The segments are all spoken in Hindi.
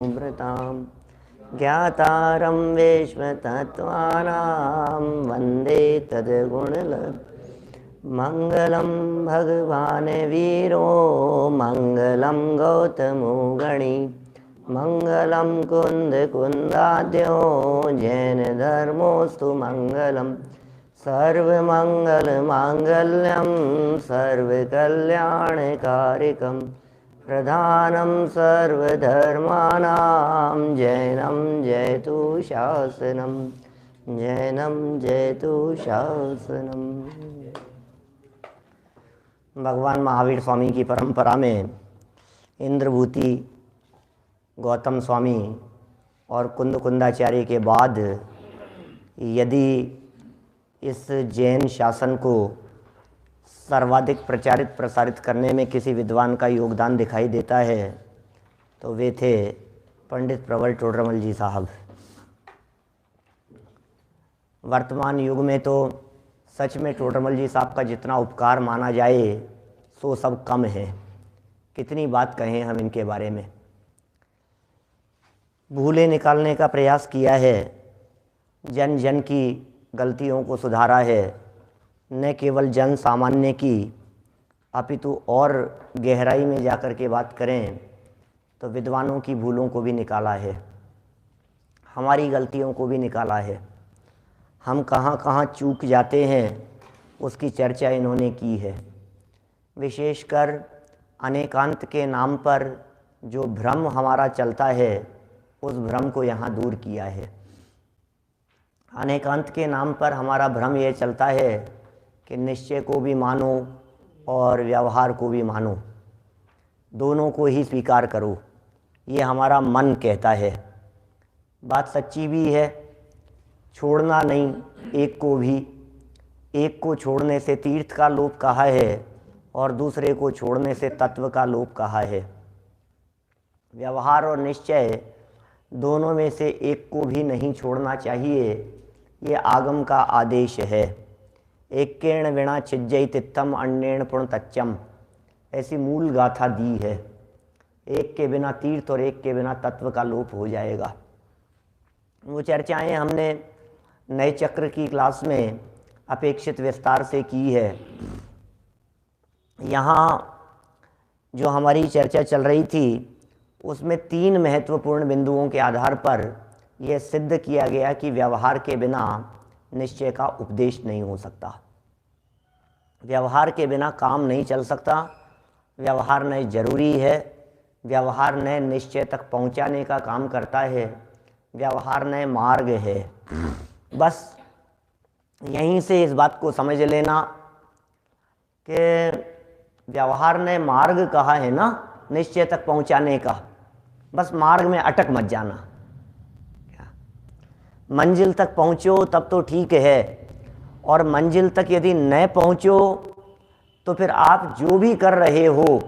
व्रतां ज्ञातारं विश्वतत्त्वानां वन्दे मङ्गलं भगवान् वीरो मङ्गलं गौतमो गणी मङ्गलं कुन्दकुन्दाद्यो जैनधर्मोऽस्तु मङ्गलं सर्वमङ्गलमाङ्गल्यं सर्वकल्याणकारिकं प्रधानं सर्वधर्माणां जैनं जयतु शासनं जैनं जयतु शासनम। भगवान महावीर स्वामी की परंपरा में इंद्रभूति गौतम स्वामी और कुंदाचार्य के बाद यदि इस जैन शासन को सर्वाधिक प्रचारित प्रसारित करने में किसी विद्वान का योगदान दिखाई देता है तो वे थे पंडित प्रबल टोडरमल जी साहब। वर्तमान युग में तो सच में टोडरमल जी साहब का जितना उपकार माना जाए सो सब कम है। कितनी बात कहें हम इनके बारे में। भूले निकालने का प्रयास किया है, जन जन की गलतियों को सुधारा है, न केवल जन सामान्य की अपितु और गहराई में जाकर के बात करें तो विद्वानों की भूलों को भी निकाला है, हमारी गलतियों को भी निकाला है। हम कहाँ कहाँ चूक जाते हैं उसकी चर्चा इन्होंने की है। विशेषकर अनेकांत के नाम पर जो भ्रम हमारा चलता है उस भ्रम को यहाँ दूर किया है। अनेकांत के नाम पर हमारा भ्रम ये चलता है कि निश्चय को भी मानो और व्यवहार को भी मानो, दोनों को ही स्वीकार करो, ये हमारा मन कहता है। बात सच्ची भी है, छोड़ना नहीं एक को भी। एक को छोड़ने से तीर्थ का लोप कहा है और दूसरे को छोड़ने से तत्व का लोप कहा है। व्यवहार और निश्चय दोनों में से एक को भी नहीं छोड़ना चाहिए, ये आगम का आदेश है। एकेण विना छिज्जई तित्थम अन्येण पुण्य तच्चम, ऐसी मूल गाथा दी है। एक के बिना तीर्थ और एक के बिना तत्व का लोप हो जाएगा। वो चर्चाएं हमने नए चक्र की क्लास में अपेक्षित विस्तार से की है। यहाँ जो हमारी चर्चा चल रही थी उसमें 3 महत्वपूर्ण बिंदुओं के आधार पर यह सिद्ध किया गया कि व्यवहार के बिना निश्चय का उपदेश नहीं हो सकता। व्यवहार के बिना काम नहीं चल सकता। व्यवहार नए जरूरी है, व्यवहार नए निश्चय तक पहुंचाने का काम करता है, व्यवहार नए मार्ग है। बस यहीं से इस बात को समझ लेना कि व्यवहार ने मार्ग कहा है ना निश्चय तक पहुंचाने का, बस मार्ग में अटक मत जाना। मंजिल तक पहुंचो तब तो ठीक है, और मंजिल तक यदि न पहुंचो तो फिर आप जो भी कर रहे हो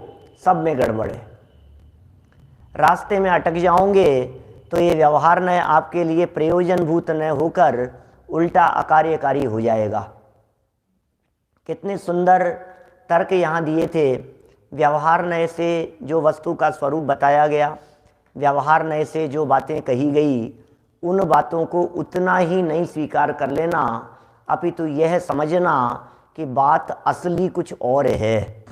सब में गड़बड़ है। रास्ते में अटक जाओगे तो ये व्यवहार न आपके लिए प्रयोजनभूत न होकर उल्टा अकार्यकारी हो जाएगा। कितने सुंदर तर्क यहाँ दिए थे। व्यवहार नए से जो वस्तु का स्वरूप बताया गया, व्यवहार नए से जो बातें कही गई, उन बातों को उतना ही नहीं स्वीकार कर लेना, अपितु यह समझना कि बात असली कुछ और है।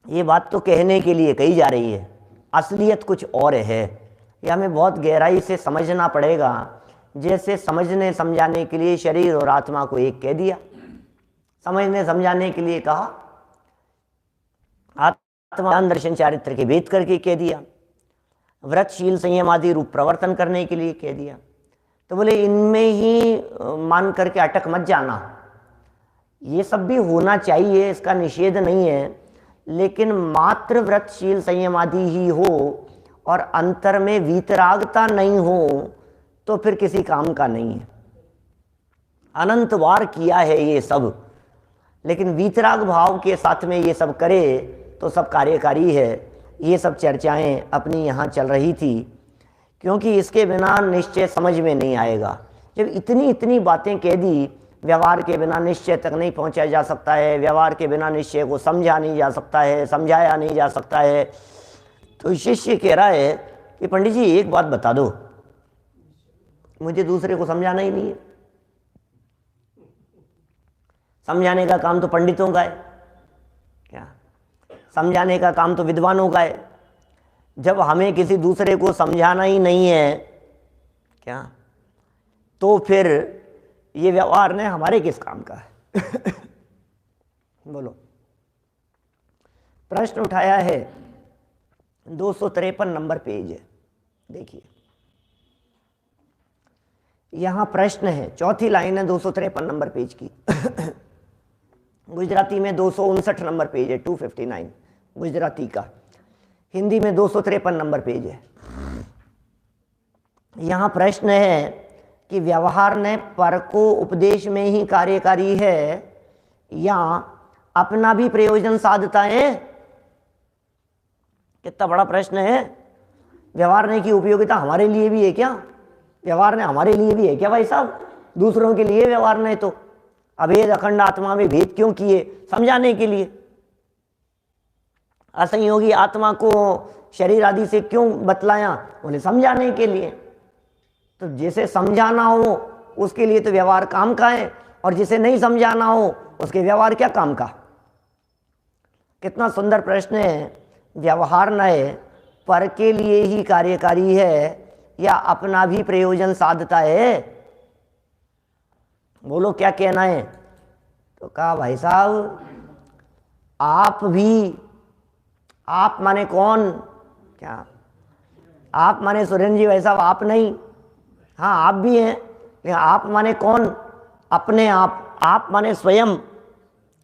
ये बात तो कहने के लिए कही जा रही है, असलियत कुछ और है। यह हमें बहुत गहराई से समझना पड़ेगा। जैसे समझने समझाने के लिए शरीर और आत्मा को एक कह दिया, समझने समझाने के लिए कहा, आत्मा दर्शन चारित्र के भेद करके कह दिया, व्रत शील संयम आदि रूप प्रवर्तन करने के लिए कह दिया। तो बोले इनमें ही मान करके अटक मत जाना। ये सब भी होना चाहिए, इसका निषेध नहीं है, लेकिन मात्र व्रत शील संयम आदि ही हो और अंतर में वीतरागता नहीं हो तो फिर किसी काम का नहीं है। अनंत बार किया है ये सब, लेकिन वीतराग भाव के साथ में ये सब करे तो सब कार्यकारी है। ये सब चर्चाएं अपनी यहाँ चल रही थी, क्योंकि इसके बिना निश्चय समझ में नहीं आएगा। जब इतनी इतनी बातें कह दी, व्यवहार के बिना निश्चय तक नहीं पहुँचा जा सकता है, व्यवहार के बिना निश्चय को समझा नहीं जा सकता है, समझाया नहीं जा सकता है, तो शिष्य कह रहा है कि पंडित जी एक बात बता दो, मुझे दूसरे को समझाना ही नहीं है। समझाने का काम तो पंडितों का है, क्या समझाने का काम तो विद्वानों का है। जब हमें किसी दूसरे को समझाना ही नहीं है क्या, तो फिर ये व्यवहार ने हमारे किस काम का है? बोलो। प्रश्न उठाया है 253 नंबर पेज है, देखिए यहां प्रश्न है, चौथी लाइन है 253 नंबर पेज की। गुजराती में 259 नंबर पेज है, 259 गुजराती का। हिंदी में 253 नंबर पेज है। यहां प्रश्न है कि व्यवहार ने पर को उपदेश में ही कार्यकारी है या अपना भी प्रयोजन साधता है? कितना बड़ा प्रश्न है। व्यवहार ने की उपयोगिता हमारे लिए भी है क्या? व्यवहार ने हमारे लिए भी है क्या भाई साहब? दूसरों के लिए व्यवहार ने तो अभेद अखंड आत्मा में भेद क्यों किए? समझाने के लिए। असंयोगी आत्मा को शरीर आदि से क्यों बतलाया? उन्हें समझाने के लिए। तो जिसे समझाना हो उसके लिए तो व्यवहार काम का है, और जिसे नहीं समझाना हो उसके व्यवहार क्या काम का? कितना सुंदर प्रश्न है। व्यवहार नए पर के लिए ही कार्यकारी है या अपना भी प्रयोजन साधता है? बोलो क्या कहना है? तो कहा भाई साहब आप भी, आप माने कौन? क्या आप माने सुरेंद्र जी भाई साहब? आप नहीं, हाँ आप भी हैं, लेकिन आप माने कौन? अपने आप माने स्वयं,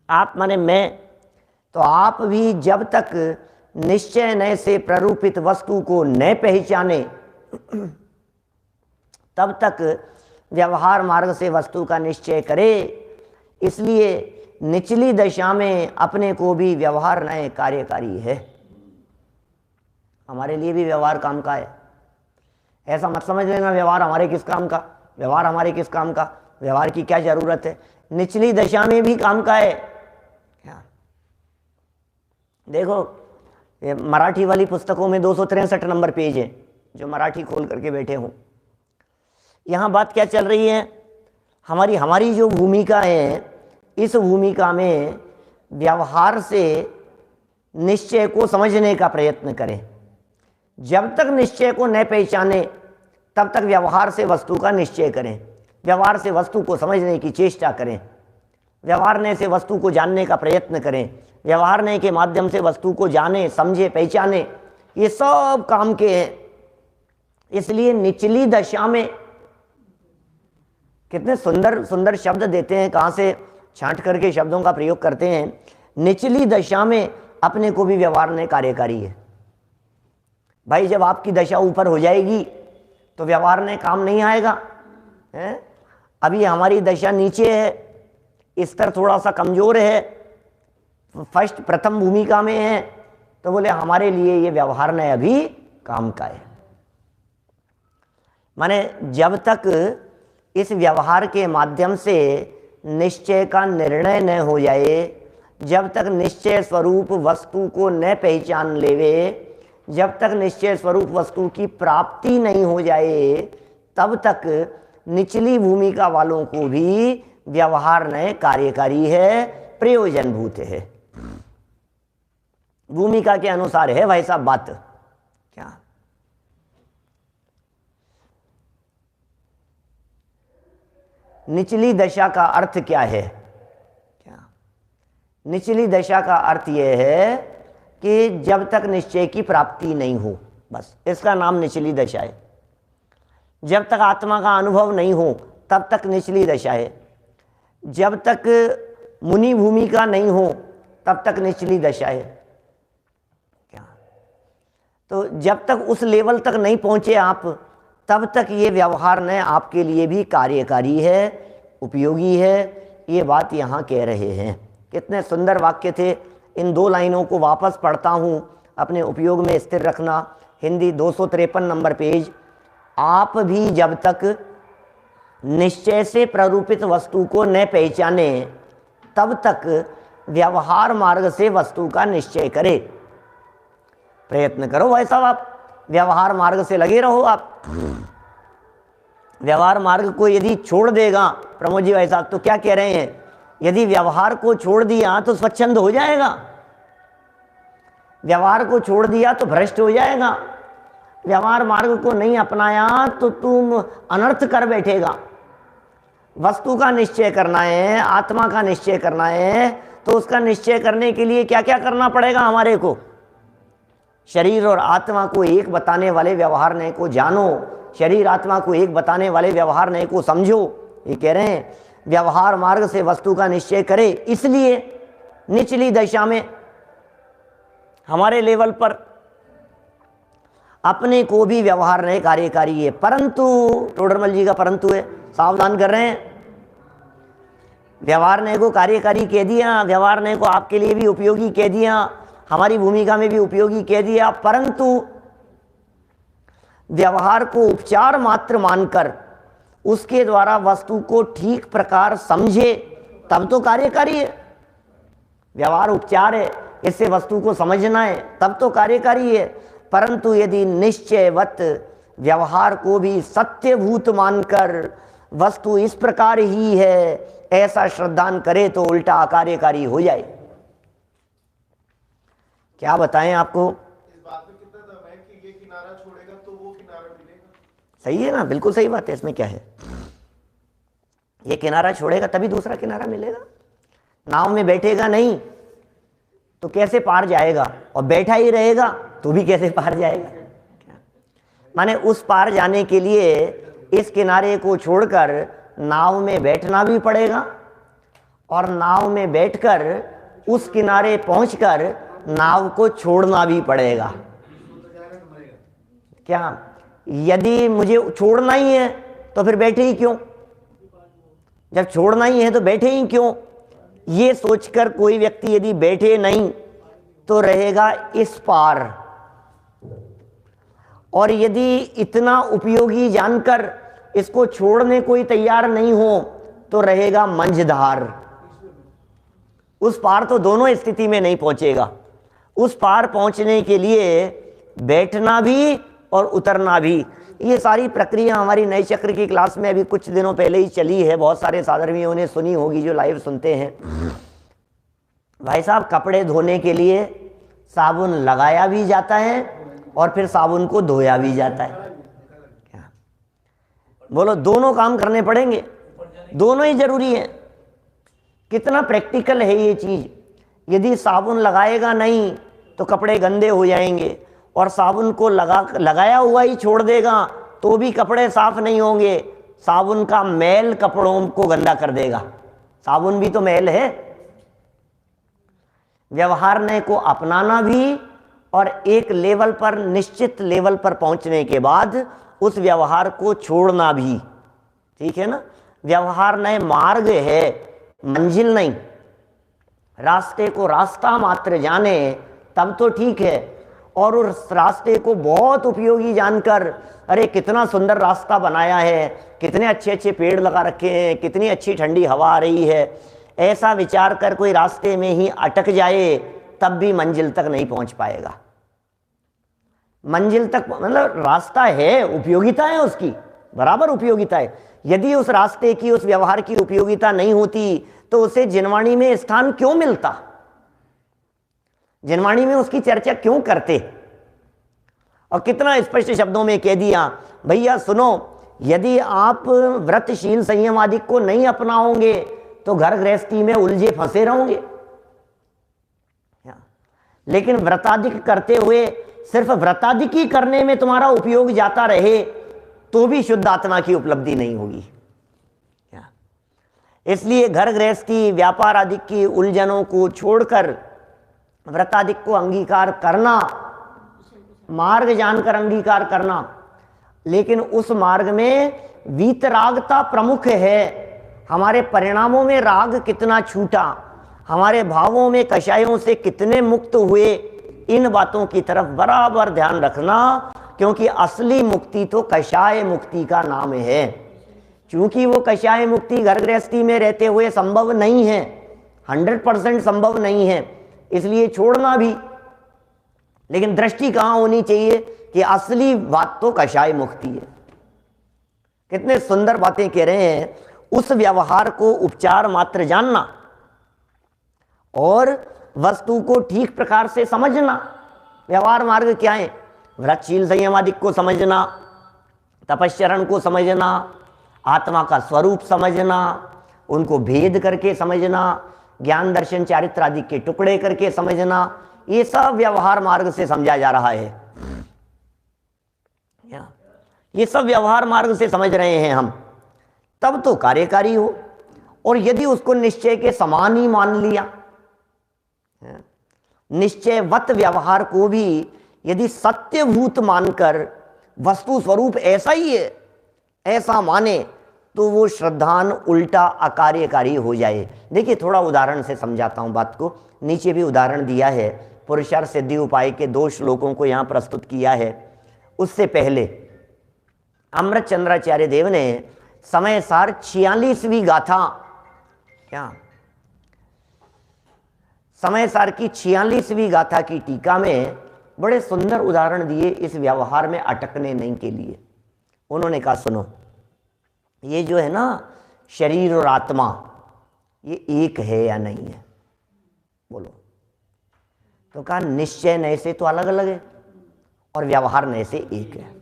आप माने मैं। तो आप भी जब तक निश्चय नए से प्ररूपित वस्तु को न पहचाने तब तक व्यवहार मार्ग से वस्तु का निश्चय करे। इसलिए निचली दशा में अपने को भी व्यवहार नए कार्यकारी है। हमारे लिए भी व्यवहार काम का है। ऐसा मत समझ लेना व्यवहार हमारे किस काम का, व्यवहार हमारे किस काम का, व्यवहार की क्या जरूरत है। निचली दशा में भी काम का है। देखो ये मराठी वाली पुस्तकों में 263 नंबर पेज है, जो मराठी खोल करके बैठे हूं। यहां बात क्या चल रही है? हमारी जो भूमिका है, इस भूमिका में व्यवहार से निश्चय को समझने का प्रयत्न करें। जब तक निश्चय को न पहचाने तब तक व्यवहार से वस्तु का निश्चय करें, व्यवहार से वस्तु को समझने की चेष्टा करें, व्यवहारने से वस्तु को जानने का प्रयत्न करें, व्यवहारने के माध्यम से वस्तु को जाने, समझे, पहचाने। ये सब काम के हैं। इसलिए निचली दशा में, कितने सुंदर सुंदर शब्द देते हैं, कहाँ से छांट करके शब्दों का प्रयोग करते हैं। निचली दशा में अपने को भी व्यवहार ने कार्यकारी है। भाई जब आपकी दशा ऊपर हो जाएगी तो व्यवहार ने काम नहीं आएगा है? अभी हमारी दशा नीचे है, स्तर थोड़ा सा कमजोर है, प्रथम भूमिका में है, तो बोले हमारे लिए ये व्यवहार ने अभी काम का है। माने जब तक इस व्यवहार के माध्यम से निश्चय का निर्णय न हो जाए, जब तक निश्चय स्वरूप वस्तु को न पहचान लेवे, जब तक निश्चय स्वरूप वस्तु की प्राप्ति नहीं हो जाए, तब तक निचली भूमिका वालों को भी व्यवहार न कार्यकारी है, प्रयोजनभूत है। भूमिका के अनुसार है भाई साहब बात। क्या निचली दशा का अर्थ क्या है? क्या निचली दशा का अर्थ यह है कि जब तक निश्चय की प्राप्ति नहीं हो, बस इसका नाम निचली दशा है। जब तक आत्मा का अनुभव नहीं हो तब तक निचली दशा है। जब तक मुनि भूमिका नहीं हो तब तक निचली दशा है। क्या तो जब तक उस लेवल तक नहीं पहुंचे आप, तब तक ये व्यवहार ने आपके लिए भी कार्यकारी है, उपयोगी है। ये बात यहाँ कह रहे हैं। कितने सुंदर वाक्य थे। इन दो लाइनों को वापस पढ़ता हूँ, अपने उपयोग में स्थिर रखना। Hindi 253 number page. आप भी जब तक निश्चय से प्ररूपित वस्तु को न पहचाने तब तक व्यवहार मार्ग से वस्तु का निश्चय करें। प्रयत्न करो भाई साहब, आप व्यवहार मार्ग से लगे रहो आप। व्यवहार मार्ग को यदि छोड़ देगा प्रमोद जी भाई साहब, तो क्या कह रहे हैं, यदि व्यवहार को छोड़ दिया तो स्वच्छंद हो जाएगा, व्यवहार को छोड़ दिया तो भ्रष्ट हो जाएगा, व्यवहार मार्ग को नहीं अपनाया तो तुम अनर्थ कर बैठेगा। वस्तु का निश्चय करना है, आत्मा का निश्चय करना है, तो उसका निश्चय करने के लिए क्या क्या करना पड़ेगा हमारे को? शरीर और आत्मा को एक बताने वाले व्यवहार नय को जानो, शरीर आत्मा को एक बताने वाले व्यवहार नय को समझो। ये कह रहे हैं व्यवहार मार्ग से वस्तु का निश्चय करे, इसलिए निचली दशा में हमारे लेवल पर अपने को भी व्यवहार नय कार्यकारी है। परंतु टोडरमल जी का परंतु है, सावधान कर रहे हैं। व्यवहार नय को कार्यकारी कह दिया, व्यवहार नय को आपके लिए भी उपयोगी कह दिया, हमारी भूमिका में भी उपयोगी कह दिया, परंतु व्यवहार को उपचार मात्र मानकर उसके द्वारा वस्तु को ठीक प्रकार समझे तब तो कार्यकारी है। व्यवहार उपचार है, इससे वस्तु को समझना है, तब तो कार्यकारी है। परंतु यदि निश्चयवत व्यवहार को भी सत्यभूत मानकर वस्तु इस प्रकार ही है ऐसा श्रद्धान करे तो उल्टा अकार्यकारी हो जाए। क्या बताएं आपको? इस बात में कितना दम है कि ये किनारा छोड़ेगा तो वो किनारा मिलेगा? सही है ना, बिल्कुल सही बात है। इसमें क्या है, ये किनारा छोड़ेगा तभी दूसरा किनारा मिलेगा। नाव में बैठेगा नहीं तो कैसे पार जाएगा, और बैठा ही रहेगा तो भी कैसे पार जाएगा। माने उस पार जाने के लिए इस किनारे को छोड़कर नाव में बैठना भी पड़ेगा, और नाव में बैठकर उस किनारे पहुंचकर नाव को छोड़ना भी पड़ेगा। क्या, यदि मुझे छोड़ना ही है तो फिर बैठे ही क्यों? जब छोड़ना ही है तो बैठे ही क्यों? ये सोचकर कोई व्यक्ति यदि बैठे नहीं तो रहेगा इस पार, और यदि इतना उपयोगी जानकर इसको छोड़ने कोई तैयार नहीं हो तो रहेगा मंझधार। उस पार तो दोनों स्थिति में नहीं पहुंचेगा। उस पार पहुंचने के लिए बैठना भी और उतरना भी, ये सारी प्रक्रिया हमारी नए चक्र की क्लास में अभी कुछ दिनों पहले ही चली है। बहुत सारे साधर्मियों ने सुनी होगी जो लाइव सुनते हैं। भाई साहब, कपड़े धोने के लिए साबुन लगाया भी जाता है और फिर साबुन को धोया भी जाता है। क्या बोलो, दोनों काम करने पड़ेंगे, दोनों ही जरूरी है। कितना प्रैक्टिकल है ये चीज। यदि साबुन लगाएगा नहीं तो कपड़े गंदे हो जाएंगे, और साबुन को लगाया हुआ ही छोड़ देगा तो भी कपड़े साफ नहीं होंगे। साबुन का मैल कपड़ों को गंदा कर देगा, साबुन भी तो मैल है। व्यवहार नय को अपनाना भी, और एक लेवल पर, निश्चित लेवल पर पहुंचने के बाद उस व्यवहार को छोड़ना भी। ठीक है ना? व्यवहार नय मार्ग है, मंजिल नहीं। रास्ते को रास्ता मात्र जाने तब तो ठीक है, और उस रास्ते को बहुत उपयोगी जानकर, अरे कितना सुंदर रास्ता बनाया है, कितने अच्छे अच्छे पेड़ लगा रखे हैं, कितनी अच्छी ठंडी हवा आ रही है, ऐसा विचार कर कोई रास्ते में ही अटक जाए तब भी मंजिल तक नहीं पहुंच पाएगा। मंजिल तक मतलब रास्ता है, उपयोगिता है उसकी, बराबर उपयोगिता है। यदि उस रास्ते की, उस व्यवहार की उपयोगिता नहीं होती तो उसे जिनवाणी में स्थान क्यों मिलता, जिनवाणी में उसकी चर्चा क्यों करते। और कितना स्पष्ट शब्दों में कह दिया, भैया सुनो, यदि आप व्रतशील संयम आदि को नहीं अपनाओगे तो घर गृहस्थी में उलझे फंसे रहोगे। लेकिन व्रताधिक करते हुए सिर्फ व्रताधिकी करने में तुम्हारा उपयोग जाता रहे तो भी शुद्ध आत्मा की उपलब्धि नहीं होगी। इसलिए घर गृहस्थी, व्यापार आदि की उलझनों को छोड़कर व्रताधिक को अंगीकार करना, मार्ग जानकर अंगीकार करना। लेकिन उस मार्ग में वीतरागता प्रमुख है। हमारे परिणामों में राग कितना छूटा, हमारे भावों में कषायों से कितने मुक्त हुए, इन बातों की तरफ बराबर ध्यान रखना, क्योंकि असली मुक्ति तो कषाय मुक्ति का नाम है। क्योंकि वो कषाय मुक्ति घर गृहस्थी में रहते हुए संभव नहीं है, 100% संभव नहीं है, इसलिए छोड़ना भी। लेकिन दृष्टि कहाँ होनी चाहिए कि असली बात तो कषाय मुक्ति है। कितने सुंदर बातें कह रहे हैं। उस व्यवहार को उपचार मात्र जानना और वस्तु को ठीक प्रकार से समझना। व्यवहार मार्ग क्या है? व्रतशील संयम आदि को समझना, तपश्चरण को समझना, आत्मा का स्वरूप समझना, उनको भेद करके समझना, ज्ञान दर्शन चारित्र आदि के टुकड़े करके समझना, ये सब व्यवहार मार्ग से समझा जा रहा है। ये सब व्यवहार मार्ग से समझ रहे हैं हम, तब तो कार्यकारी हो। और यदि उसको निश्चय के समान ही मान लिया, निश्चयवत व्यवहार को भी यदि सत्यभूत मानकर वस्तु स्वरूप ऐसा ही है ऐसा माने, तो वो श्रद्धान उल्टा अकार्यकारी हो जाए। देखिए थोड़ा उदाहरण से समझाता हूं बात को। नीचे भी उदाहरण दिया है, पुरुषार्थ सिद्धि उपाय के 2 श्लोकों को यहां प्रस्तुत किया है। उससे पहले अमृत चंद्राचार्य देव ने समय सार 46वीं गाथा, क्या समय सार की 46वीं गाथा की टीका में बड़े सुंदर उदाहरण दिए इस व्यवहार में अटकने नहीं के लिए। उन्होंने कहा सुनो, ये जो है ना शरीर और आत्मा, ये एक है या नहीं है? बोलो। तो कहा निश्चय नए से तो अलग अलग है और व्यवहार नए से एक है।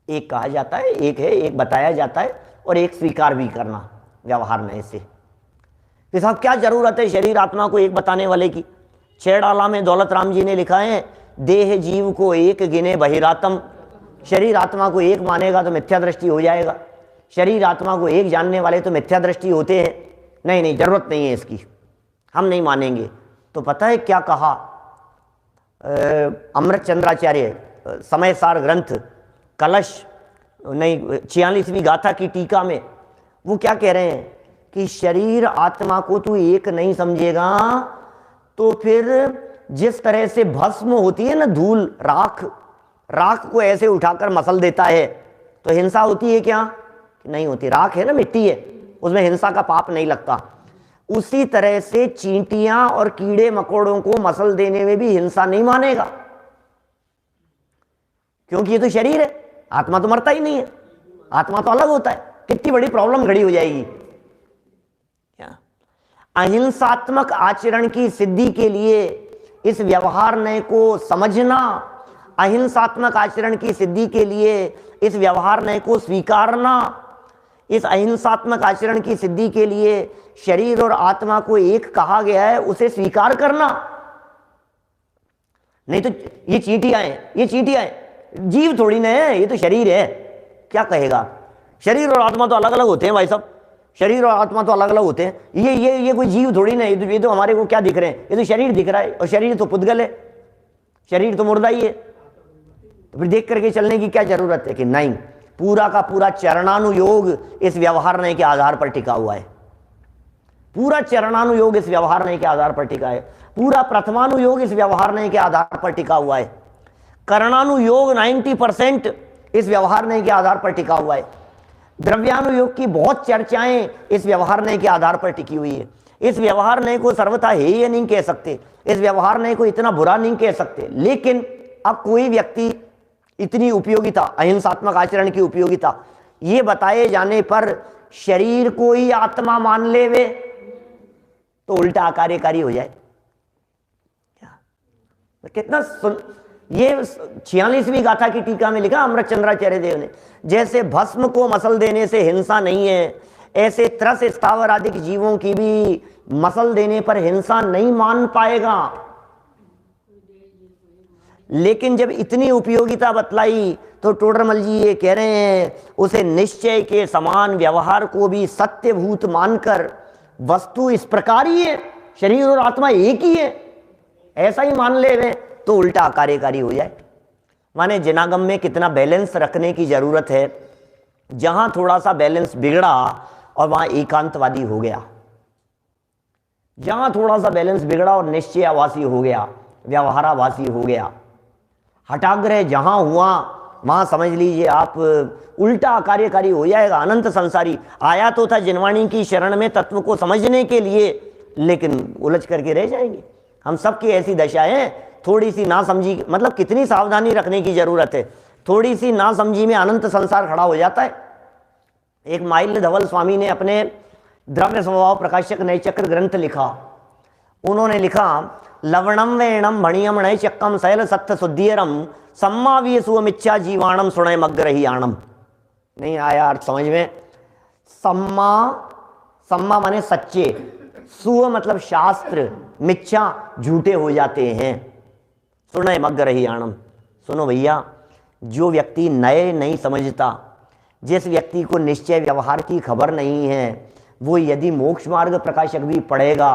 एक कहा जाता है, एक है, एक बताया जाता है और एक स्वीकार भी करना व्यवहार नए से। कि साहब क्या जरूरत है शरीर आत्मा को एक बताने वाले की? छेड़ाला में दौलत राम जी ने लिखा है, देह जीव को एक गिने बहिरातम। शरीर आत्मा को एक मानेगा तो मिथ्या दृष्टि हो जाएगा। शरीर आत्मा को एक जानने वाले तो मिथ्या दृष्टि होते हैं। नहीं नहीं, जरूरत नहीं है इसकी, हम नहीं मानेंगे। तो पता है क्या कहा अमृत चंद्राचार्य समय सार ग्रंथ कलश नहीं 46वीं गाथा की टीका में? वो क्या कह रहे हैं कि शरीर आत्मा को तू एक नहीं समझेगा तो फिर जिस तरह से भस्म होती है ना, धूल, राख, राख को ऐसे उठाकर मसल देता है तो हिंसा होती है क्या? नहीं होती। राख है ना, मिट्टी है, उसमें हिंसा का पाप नहीं लगता। उसी तरह से चींटियां और कीड़े मकोड़ों को मसल देने में भी हिंसा नहीं मानेगा, क्योंकि ये तो शरीर है, आत्मा तो मरता ही नहीं है, आत्मा तो अलग होता है। कितनी बड़ी प्रॉब्लम खड़ी हो जाएगी। अहिंसात्मक आचरण की सिद्धि के लिए इस व्यवहार नय को समझना, अहिंसात्मक आचरण की सिद्धि के लिए इस व्यवहार नय को स्वीकारना, इस अहिंसात्मक आचरण की सिद्धि के लिए शरीर और आत्मा को एक कहा गया है उसे स्वीकार करना। नहीं तो ये चींटियां हैं, ये चींटियां हैं, जीव थोड़ी ना है, ये तो शरीर है। क्या कहेगा? शरीर और आत्मा तो अलग अलग होते हैं भाई साहब, शरीर और आत्मा तो अलग अलग होते हैं। ये कोई जीव थोड़ी ना, ये तो हमारे को क्या दिख रहे हैं? ये तो शरीर दिख रहा है और शरीर तो पुद्गल है, शरीर तो मुर्दा ही है। तो फिर देख करके चलने की क्या जरूरत है? कि नहीं, पूरा का पूरा चरणानुयोग इस व्यवहार नय के आधार पर टिका हुआ है। पूरा चरणानुयोग इस व्यवहार नय के आधार पर टिका है। पूरा प्रथमानुयोग इस व्यवहार नय के आधार पर टिका हुआ है। करणानुयोग 90% इस व्यवहार नय के आधार पर टिका हुआ है। द्रव्यानुयोग की बहुत चर्चाएं इस व्यवहार नय के आधार पर टिकी हुई है। इस व्यवहार नय को सर्वथा है ये नहीं कह सकते, इस व्यवहार नय को इतना बुरा नहीं कह सकते, लेकिन अब कोई व्यक्ति इतनी उपयोगिता, अहिंसात्मक आचरण की उपयोगिता ये बताए जाने पर शरीर को ही आत्मा मान ले वे तो उल्टा अकार्यकारी हो जाए। कितना ये 46वीं गाथा की टीका में लिखा अमृत चंद्राचार्य देव ने, जैसे भस्म को मसल देने से हिंसा नहीं है, ऐसे त्रस स्थावर आदि जीवों की भी मसल देने पर हिंसा नहीं मान पाएगा। लेकिन जब इतनी उपयोगिता बतलाई तो टोडरमल जी ये कह रहे हैं उसे निश्चय के समान व्यवहार को भी सत्यभूत मानकर वस्तु इस प्रकार ही है, शरीर और आत्मा एक ही है, ऐसा ही मान ले वे तो उल्टा कार्यकारी हो जाए। माने जनागम में कितना बैलेंस रखने की जरूरत है। जहां थोड़ा सा बैलेंस बिगड़ा और वहां एकांतवादी हो गया, जहां थोड़ा सा बैलेंस बिगड़ा और निश्चयावासी हो गया, व्यवहारावासी हो गया, हठाग्रह जहां हुआ वहां समझ लीजिए आप उल्टा कार्यकारी हो जाएगा। अनंत संसारी आया तो था जिनवाणी की शरण में तत्व को समझने के लिए, लेकिन उलझ करके रह जाएंगे। हम सबकी ऐसी दशा है थोड़ी सी नासमझी, मतलब कितनी सावधानी रखने की जरूरत है। थोड़ी सी नासमझी में अनंत संसार खड़ा हो जाता है। एक माइल्य धवल स्वामी ने अपने द्रव्य स्वभाव प्रकाशक नय चक्र ग्रंथ लिखा। उन्होंने लिखा, लवणम वेणम भणियम नय चक्कम शैल सत्य शुद्धियरम सम्मावीय सुवमिच्छा जीवाणम सुनय मग्रहियाणम। नहीं आया अर्थ समझ में? सम्मा माने सच्चे, सुव मतलब शास्त्र, मिच्छा झूठे हो जाते हैं। सुनय मग्रहियाणम। सुनो भैया, जो व्यक्ति नए नहीं समझता, जिस व्यक्ति को निश्चय व्यवहार की खबर नहीं है, वो यदि मोक्ष मार्ग प्रकाशक भी पढ़ेगा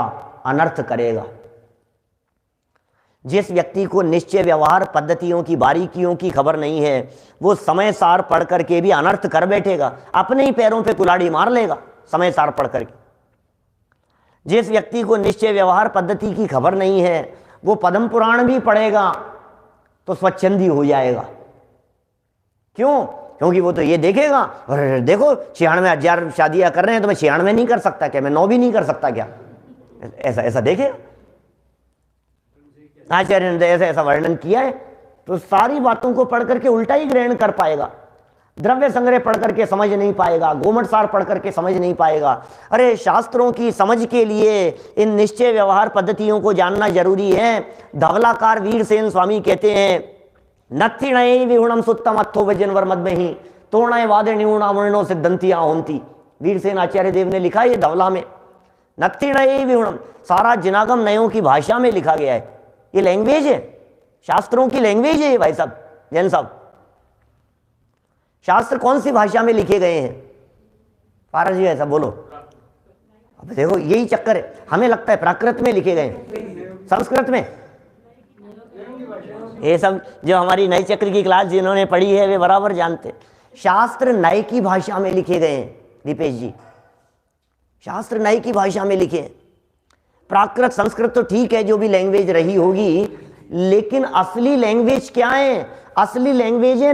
अनर्थ करेगा। जिस व्यक्ति को निश्चय व्यवहार पद्धतियों की बारीकियों की खबर नहीं है, वो समय सार पढ़ करके भी अनर्थ कर बैठेगा, अपने ही पैरों पे कुल्हाड़ी मार लेगा समय सार पढ़ करके। जिस व्यक्ति को निश्चय व्यवहार पद्धति की खबर नहीं है, वो पद्म पुराण भी पढ़ेगा तो स्वच्छंदी हो जाएगा। क्यों? क्योंकि वो तो ये देखेगा, अरे देखो 96,000 शादियां कर रहे हैं तो मैं 96 नहीं कर सकता क्या, मैं 9 भी नहीं कर सकता क्या, ऐसा देखेगा। आचार्य ने ऐसा वर्णन किया है। तो सारी बातों को पढ़ करके उल्टा ही ग्रहण कर पाएगा। द्रव्य संग्रह पढ़ करके समझ नहीं पाएगा, गोमट सार पढ़ करके समझ नहीं पाएगा। अरे शास्त्रों की समझ के लिए इन निश्चय व्यवहार पद्धतियों को जानना जरूरी है। धवलाकार वीरसेन स्वामी कहते हैं, नत्थिणय विहुणम सुत्तम अत्थो वजनवर मद ही तोणय वादे निहुणा वर्णो सिद्धंतियां होंती। वीरसेन आचार्य देव ने लिखा है धवला में, नत्थिणय विहुणम, सारा जिनागम नयों की भाषा में लिखा गया है। ये लैंग्वेज है, शास्त्रों की लैंग्वेज है भाई साहब, जैन साहब। शास्त्र कौन सी भाषा में लिखे गए हैं? पारस जी ऐसा बोलो। अब देखो यही चक्कर है, हमें लगता है प्राकृत में लिखे गए, संस्कृत में। ये सब जो हमारी नई चक्र की क्लास जिन्होंने पढ़ी है वे बराबर जानते। शास्त्र नए की भाषा में लिखे गए हैं दीपेश जी, शास्त्र नए की भाषा में लिखे हैं। प्राकृत संस्कृत तो ठीक है, जो भी लैंग्वेज रही होगी, लेकिन असली लैंग्वेज क्या है? असली लैंग्वेज है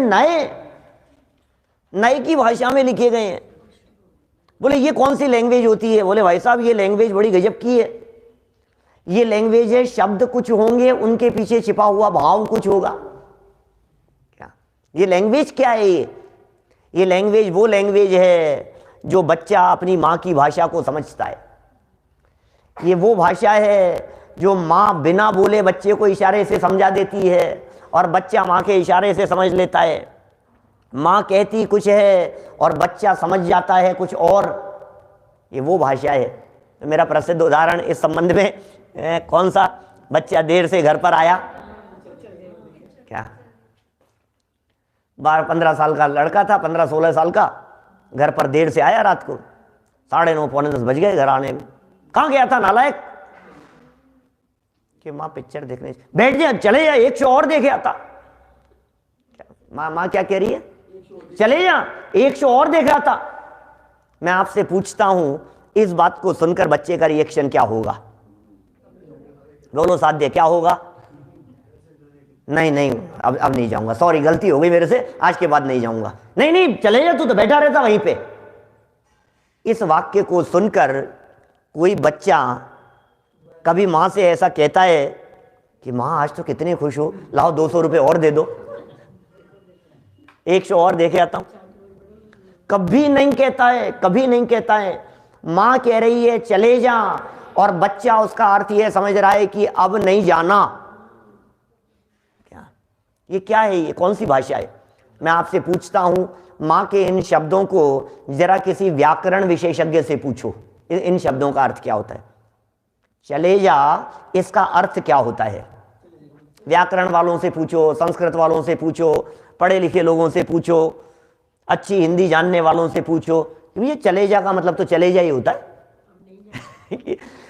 नए की भाषा में लिखे गए हैं। बोले ये कौन सी लैंग्वेज होती है? बोले भाई साहब ये लैंग्वेज बड़ी गजब की है। ये लैंग्वेज है, शब्द कुछ होंगे, उनके पीछे छिपा हुआ भाव कुछ होगा। क्या ये लैंग्वेज क्या है? ये लैंग्वेज वो लैंग्वेज है जो बच्चा अपनी माँ की भाषा को समझता है। ये वो भाषा है जो माँ बिना बोले बच्चे को इशारे से समझा देती है और बच्चा माँ के इशारे से समझ लेता है। माँ कहती कुछ है और बच्चा समझ जाता है कुछ और। ये वो भाषा है। तो मेरा प्रसिद्ध उदाहरण इस संबंध में कौन सा? बच्चा देर से घर पर आया, क्या 12-15 साल का लड़का था, 15-16 साल का, घर पर देर से आया रात को, 9:30 पौने 10 बज गए घर आने में। कहाँ गया था नालायक? कि माँ पिक्चर देखने। बैठ जा, चले जा, एक शो और देखे आता। माँ क्या कह रही है? चले जा, एक शो और देख रहा था। मैं आपसे पूछता हूं, इस बात को सुनकर बच्चे का रिएक्शन क्या होगा? बोलो साध्य, क्या होगा? नहीं अब नहीं जाऊंगा, सॉरी गलती हो गई मेरे से, आज के बाद नहीं जाऊंगा। नहीं चले जा, तू तो बैठा रहता वहीं पे। इस वाक्य को सुनकर कोई बच्चा कभी माँ से ऐसा कहता है कि माँ आज तो कितने खुश हो, लाओ 200 रुपये और दे दो, एक शो और देखे आता हूं? कभी नहीं कहता है, कभी नहीं कहता है। माँ कह रही है चले जा, और बच्चा उसका अर्थ यह समझ रहा है कि अब नहीं जाना। क्या ये क्या है? ये कौन सी भाषा है? मैं आपसे पूछता हूं, माँ के इन शब्दों को जरा किसी व्याकरण विशेषज्ञ से पूछो, इन शब्दों का अर्थ क्या होता है? चले जा, इसका अर्थ क्या होता है? व्याकरण वालों से पूछो, संस्कृत वालों से पूछो, पढ़े लिखे लोगों से पूछो, अच्छी हिंदी जानने वालों से पूछो। ये चले जा का मतलब तो चले जा ही होता है।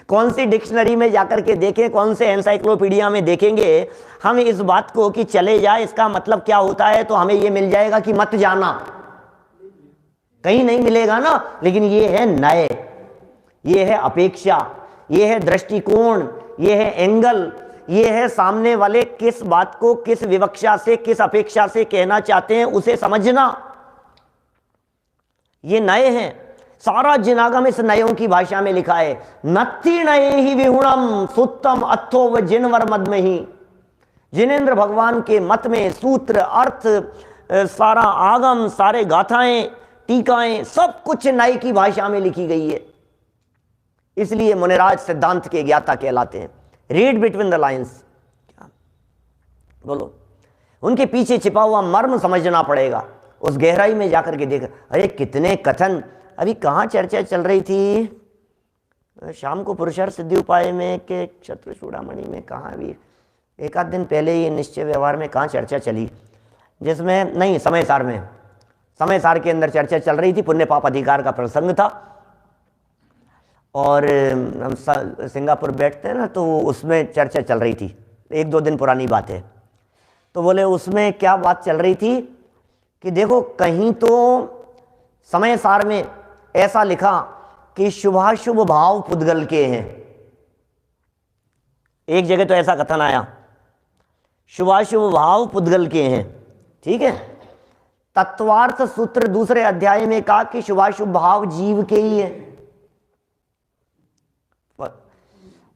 कौन सी डिक्शनरी में जाकर के देखें, कौन से एनसाइक्लोपीडिया में देखेंगे हम इस बात को कि चले जा इसका मतलब क्या होता है, तो हमें ये मिल जाएगा कि मत जाना। कहीं नहीं मिलेगा ना। लेकिन ये है नए, ये है अपेक्षा, ये है दृष्टिकोण, ये है एंगल, ये है सामने वाले किस बात को किस विवक्षा से, किस अपेक्षा से कहना चाहते हैं उसे समझना। ये नए हैं। सारा जिनागम इस नयों की भाषा में लिखा है। नत्थि नये ही विहुणम सुत्तम अथो व जिनवर मदमहि। जिनेंद्र भगवान के मत में सूत्र, अर्थ, सारा आगम, सारे गाथाएं, टीकाएं, सब कुछ नए की भाषा में लिखी गई है। इसलिए मुनिराज सिद्धांत के ज्ञाता कहलाते हैं। रीड बिटवीन द लाइन्स, बोलो, उनके पीछे छिपा हुआ मर्म समझना पड़ेगा, उस गहराई में जाकर के देख। अरे कितने कथन, अभी कहाँ चर्चा चल रही थी शाम को पुरुषार्थ सिद्धि उपाय में के क्षत्र चूड़ामणि में, कहाँ भी एक आध दिन पहले ये निश्चय व्यवहार में कहाँ चर्चा चली, जिसमें नहीं समय सार में, समय सार के अंदर चर्चा चल रही थी, पुण्य पाप अधिकार का प्रसंग था। और हम सिंगापुर बैठते हैं ना, तो उसमें चर्चा चल रही थी, एक दो दिन पुरानी बात है। तो बोले उसमें क्या बात चल रही थी कि देखो कहीं तो समय सार में ऐसा लिखा कि शुभाशुभ भाव पुद्गल के हैं। एक जगह तो ऐसा कथन आया, शुभाशुभ भाव पुद्गल के हैं, ठीक है। तत्वार्थ सूत्र दूसरे अध्याय में कहा कि शुभाशुभ भाव जीव के ही है।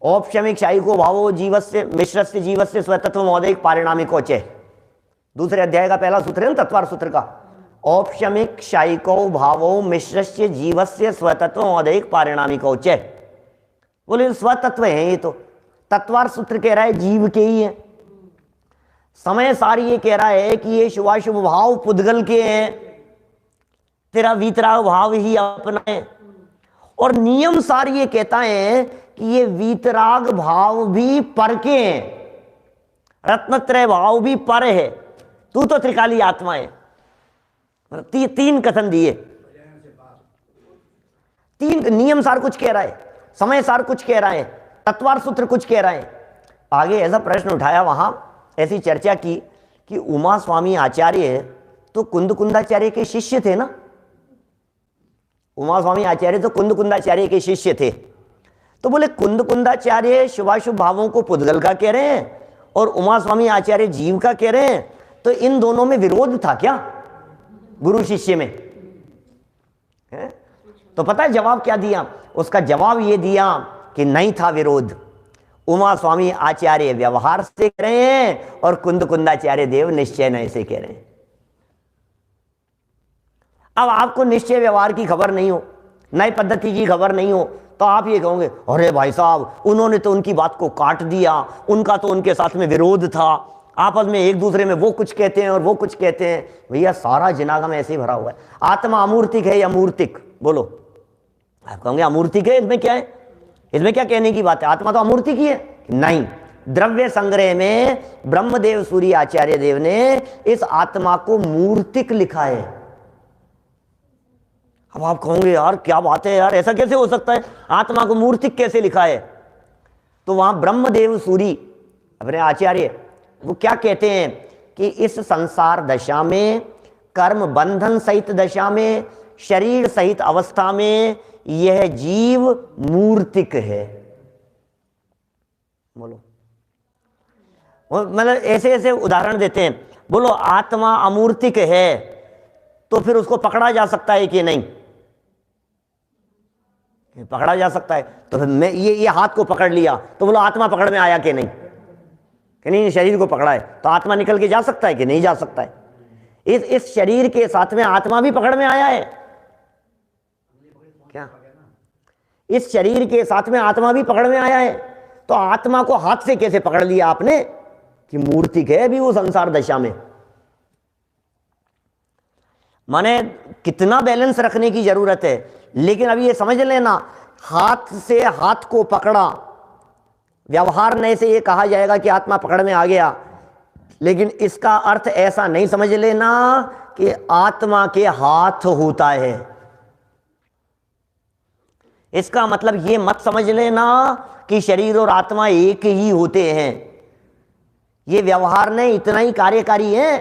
औपशमिक शायिको भावो जीवस्य मिश्रस्य जीवस्य स्वतत्व महोदयिक पारिणामिकोचे, दूसरे अध्याय का पहला सूत्र है ना तत्वार्थ सूत्र का। औपशमिक शायिको भावो मिश्रस्य जीवस्य स्वतत्व महोदयिक पारिणामिकोचे, बोले स्वतत्व है ये तो। तत्वार्थ सूत्र कह रहा है जीव के ही है। समय सार ये कह रहा है कि ये शुभाशुभ भाव पुद्गल के हैं, तेरा वीतराग भाव ही अपना है। और नियम सार ये कहता है कि ये वीतराग भाव भी पर के हैं, रत्नत्रय भाव भी पर है, तू तो त्रिकाली आत्मा है। तीन कथन दिए, तीन नियम सार कुछ कह रहा है, समय सार कुछ कह रहा है, तत्वार्थ सूत्र कुछ कह रहा है। आगे ऐसा प्रश्न उठाया, वहां ऐसी चर्चा की कि उमा स्वामी आचार्य तो कुंदकुंदाचार्य के शिष्य थे ना, उमा स्वामी आचार्य तो कुंदकुंदाचार्य के शिष्य थे। तो बोले कुंदकुंदाचार्य शुभाशुभ भावों को पुद्गल का कह रहे हैं और उमा स्वामी आचार्य जीव का कह रहे हैं, तो इन दोनों में विरोध था क्या गुरु शिष्य में है? तो पता है जवाब क्या दिया? उसका जवाब ये दिया कि नहीं था विरोध। उमा स्वामी आचार्य व्यवहार से कह रहे हैं और कुंदकुंदाचार्य देव निश्चय नय से कह रहे हैं। अब आपको निश्चय व्यवहार की खबर नहीं हो, नई पद्धति की खबर नहीं हो, तो आप ये कहोगे अरे भाई साहब उन्होंने तो उनकी बात को काट दिया, उनका तो उनके साथ में विरोध था, आपस में एक दूसरे में वो कुछ कहते हैं और वो कुछ कहते हैं। भैया सारा जिनागम ऐसे ही भरा हुआ है। आत्मा अमूर्तिक है या मूर्तिक? बोलो। आप कहोगे अमूर्तिक है, इसमें क्या है, इसमें क्या कहने की बात है, आत्मा तो अमूर्तिक ही है। नहीं, द्रव्य संग्रह में ब्रह्मदेव सूर्य आचार्य देव ने इस आत्मा को मूर्तिक लिखा है। अब आप कहोगे यार क्या बात है यार, ऐसा कैसे हो सकता है, आत्मा को मूर्तिक कैसे लिखा है? तो वहां ब्रह्मदेव सूरी अपने आचार्य वो क्या कहते हैं कि इस संसार दशा में, कर्म बंधन सहित दशा में, शरीर सहित अवस्था में यह जीव मूर्तिक है। बोलो, मतलब ऐसे ऐसे उदाहरण देते हैं। बोलो आत्मा अमूर्तिक है तो फिर उसको पकड़ा जा सकता है कि नहीं? पकड़ा जा सकता है। तो फिर मैं ये हाथ को पकड़ लिया तो बोलो आत्मा पकड़ में आया कि नहीं? कि नहीं, शरीर को पकड़ा है तो आत्मा निकल के जा सकता है कि नहीं जा सकता है? इस शरीर के साथ में आत्मा भी पकड़ में आया है क्या? इस शरीर के साथ में आत्मा भी पकड़ में आया है। तो आत्मा को हाथ से कैसे पकड़ लिया आपने कि मूर्तिक है अभी वो संसार दशा में? माने कितना बैलेंस रखने की जरूरत है। लेकिन अभी ये समझ लेना, हाथ से हाथ को पकड़ा, व्यवहार नहीं से ये कहा जाएगा कि आत्मा पकड़ में आ गया, लेकिन इसका अर्थ ऐसा नहीं समझ लेना कि आत्मा के हाथ होता है। इसका मतलब ये मत समझ लेना कि शरीर और आत्मा एक ही होते हैं। ये व्यवहार नहीं, इतना ही कार्यकारी है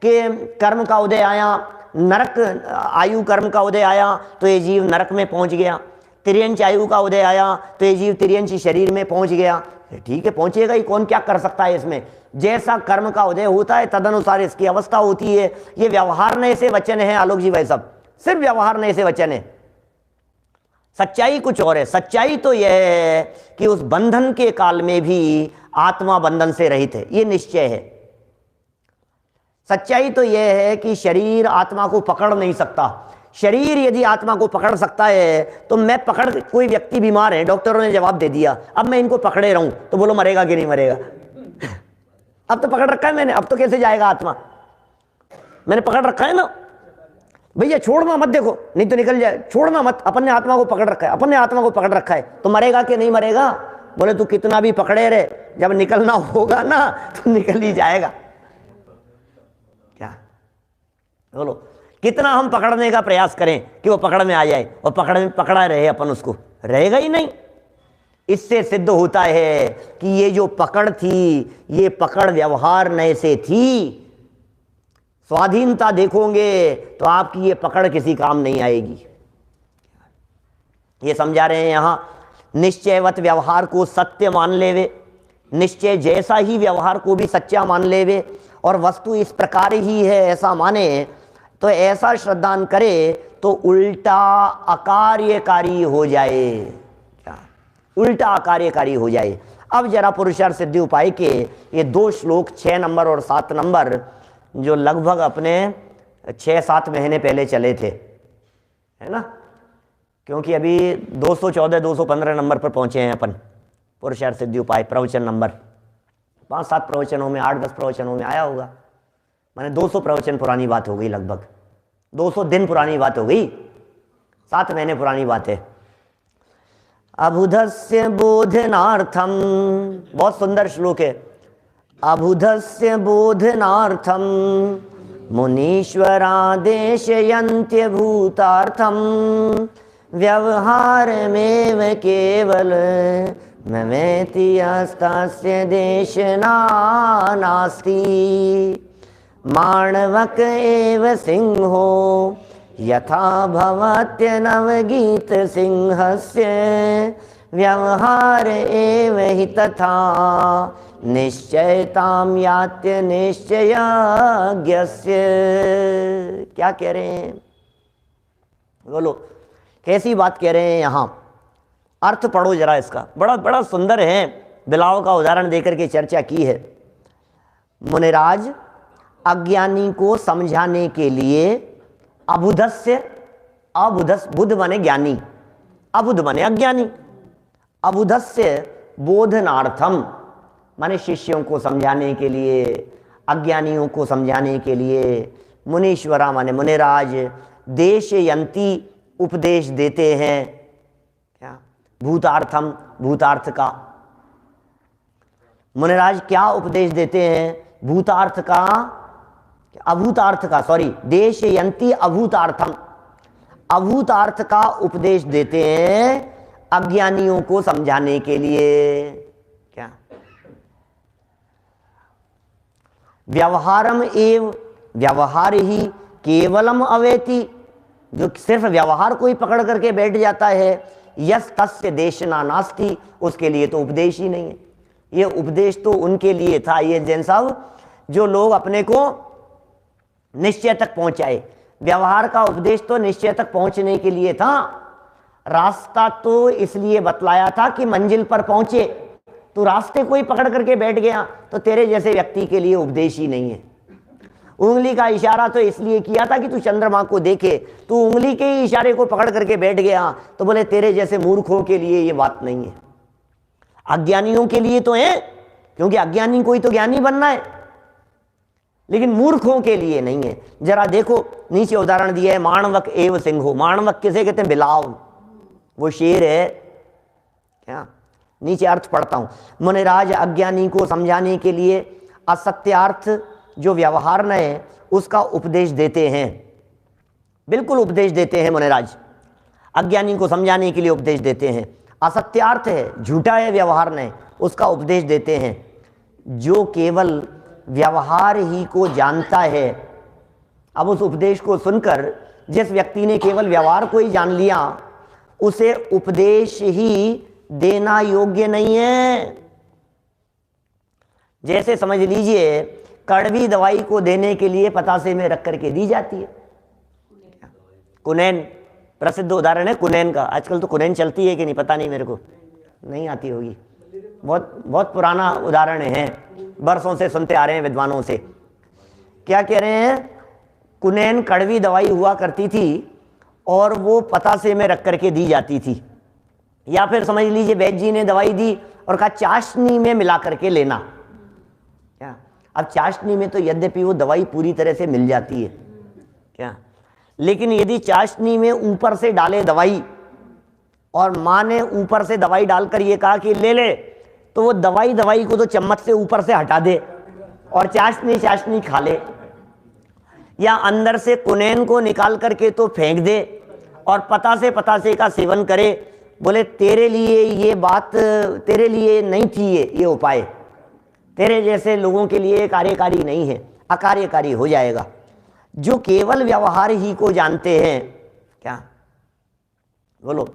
कि कर्म का उदय आया, नरक आयु कर्म का उदय आया तो ये जीव नरक में पहुंच गया, तिर्यंच आयु का उदय आया तो ये जीव तिर्यंच शरीर में पहुंच गया। ठीक है, पहुंचेगा ही, कौन क्या कर सकता है इसमें? जैसा कर्म का उदय होता है तदनुसार इसकी अवस्था होती है। ये व्यवहार नहीं से वचन है आलोक जी, भाई सब सिर्फ व्यवहार नहीं से वचन है। सच्चाई कुछ और है। सच्चाई तो यह है कि उस बंधन के काल में भी आत्मा बंधन से रहित है, ये निश्चय है। सच्चाई तो यह है कि शरीर आत्मा को पकड़ नहीं सकता। शरीर यदि आत्मा को पकड़ सकता है तो मैं पकड़, कोई व्यक्ति बीमार है, डॉक्टरों ने जवाब दे दिया, अब मैं इनको पकड़े रहूं तो बोलो मरेगा कि नहीं मरेगा? अब तो पकड़ रखा है मैंने, अब तो कैसे जाएगा आत्मा? मैंने पकड़ रखा है ना भैया, छोड़ना मत, देखो नहीं तो निकल जाए, छोड़ना मत। अपन ने आत्मा को पकड़ रखा है, अपन ने आत्मा को पकड़ रखा है, तो मरेगा कि नहीं मरेगा? बोले तू कितना भी पकड़े रहे, जब निकलना होगा ना तो निकल ही जाएगा। क्या बोलो, कितना हम पकड़ने का प्रयास करें कि वो पकड़ में आ जाए, और पकड़ा रहे अपन, उसको रहेगा ही नहीं। इससे सिद्ध होता है कि ये जो पकड़ थी, ये पकड़ व्यवहार नए से थी। स्वाधीनता देखोगे तो आपकी ये पकड़ किसी काम नहीं आएगी। ये समझा रहे हैं यहां, निश्चयवत व्यवहार को सत्य मान लेवे, निश्चय जैसा ही व्यवहार को भी सच्चा मान लेवे, और वस्तु इस प्रकार ही है ऐसा माने, तो ऐसा श्रद्धान करे तो उल्टा अकार्यकारी हो जाए। क्या? उल्टा अकार्यकारी हो जाए। अब जरा पुरुषार्थ सिद्धि उपाय के ये 2 श्लोक 6 नंबर और 7 नंबर जो लगभग अपने 6-7 महीने पहले चले थे, है ना, क्योंकि अभी 214-215 नंबर पर पहुंचे हैं अपन। पुरुषार्थ सिद्धि उपाय प्रवचन नंबर 5-7 प्रवचनों में, 8-10 प्रवचनों में आया होगा। माने 200 प्रवचन पुरानी बात हो गई, लगभग 200 दिन पुरानी बात हो गई, 7 महीने पुरानी बात है। अबुधस्य बोधनार्थम, बहुत सुंदर श्लोक है। अबुधस्य बोधनार्थम मुनीश्वरादेशयन्त्य भूतार्थम व्यवहारमेव केवल ममेति यस्तस्य देशना नास्ति। माणवक एव सिंहो यथा भवत्य नवगीत सिंहस्य व्यवहार एव हि तथा निश्चयताम यात्य निश्चयज्ञस्य। क्या कह रहे हैं? बोलो कैसी बात कह रहे हैं यहां? अर्थ पढ़ो जरा इसका, बड़ा बड़ा सुंदर है। बिलाव का उदाहरण देकर के चर्चा की है। मुनिराज अज्ञानी को समझाने के लिए अबुधस्य, अबुधस, बुध बने ज्ञानी, अबुध बने अज्ञानी, अबुधस्य बोधनार्थम माने शिष्यों को समझाने के लिए, अज्ञानियों को समझाने के लिए, मुनीश्वरा माने मुनिराज, देशयंती उपदेश देते हैं। क्या? भूतार्थम, भूतार्थ का। मुनिराज क्या उपदेश देते हैं? भूतार्थ का, अभूतार्थ का, सॉरी, देशयंती अभूतार्थम, अभूतार्थ का उपदेश देते हैं अज्ञानियों को समझाने के लिए। क्या? व्यवहारम एव, व्यवहार ही केवलम अवेति, जो सिर्फ व्यवहार को ही पकड़ करके बैठ जाता है, यस तस्य देशना नास्ति, उसके लिए तो उपदेश ही नहीं है। ये उपदेश तो उनके लिए था, ये जैन साहब, जो लोग अपने को निश्चय तक पहुंचाए। व्यवहार का उपदेश तो निश्चय तक पहुंचने के लिए था, रास्ता तो इसलिए बतलाया था कि मंजिल पर पहुंचे। तो रास्ते को ही पकड़ करके बैठ गया तो तेरे जैसे व्यक्ति के लिए उपदेश ही नहीं है। उंगली का इशारा तो इसलिए किया था कि तू चंद्रमा को देखे, तू उंगली के ही इशारे को पकड़ करके बैठ गया तो बोले तेरे जैसे मूर्खों के लिए ये बात नहीं है। अज्ञानियों के लिए तो है, क्योंकि अज्ञानी को ही तो ज्ञानी बनना है, लेकिन मूर्खों के लिए नहीं है। जरा देखो नीचे उदाहरण दिया है, माणवक एव सिंहो। माणवक किसे कहते हैं? बिलाव, वो शेर है। क्या? नीचे अर्थ पढ़ता हूं। मुनिराज अज्ञानी को समझाने के लिए असत्यार्थ जो व्यवहार न है उसका उपदेश देते हैं। बिल्कुल उपदेश देते हैं मुनिराज, अज्ञानी को समझाने के लिए उपदेश देते हैं। असत्यार्थ है, झूठा है व्यवहार न, उसका उपदेश देते हैं। जो केवल व्यवहार ही को जानता है, अब उस उपदेश को सुनकर जिस व्यक्ति ने केवल व्यवहार को ही जान लिया, उसे उपदेश ही देना योग्य नहीं है। जैसे समझ लीजिए कड़वी दवाई को देने के लिए पतासे में रख करके दी जाती है। कुनैन प्रसिद्ध उदाहरण है कुनैन का। आजकल तो कुनैन चलती है कि नहीं पता नहीं, मेरे को नहीं आती होगी। बहुत बहुत पुराना उदाहरण है, बरसों से सुनते आ रहे हैं विद्वानों से। क्या कह रहे हैं, कुनैन कड़वी दवाई हुआ करती थी और वो पतासे में रख करके दी जाती थी, या फिर समझ लीजिए वैद्य जी ने दवाई दी और कहा चाशनी में मिला करके लेना। क्या अब चाशनी में तो यद्यपि वो दवाई पूरी तरह से मिल जाती है क्या, लेकिन यदि चाशनी में ऊपर से डाले दवाई और माँ ने ऊपर से दवाई डालकर ये कहा कि ले ले, तो वो दवाई को तो चम्मच से ऊपर से हटा दे और चाशनी खा ले, या अंदर से कुनैन को निकाल करके तो फेंक दे और पतासे का सेवन करे। बोले तेरे लिए ये बात, तेरे लिए नहीं थी ये उपाय, तेरे जैसे लोगों के लिए कार्यकारी नहीं है, अकार्यकारी हो जाएगा। जो केवल व्यवहार ही को जानते हैं, क्या बोलो,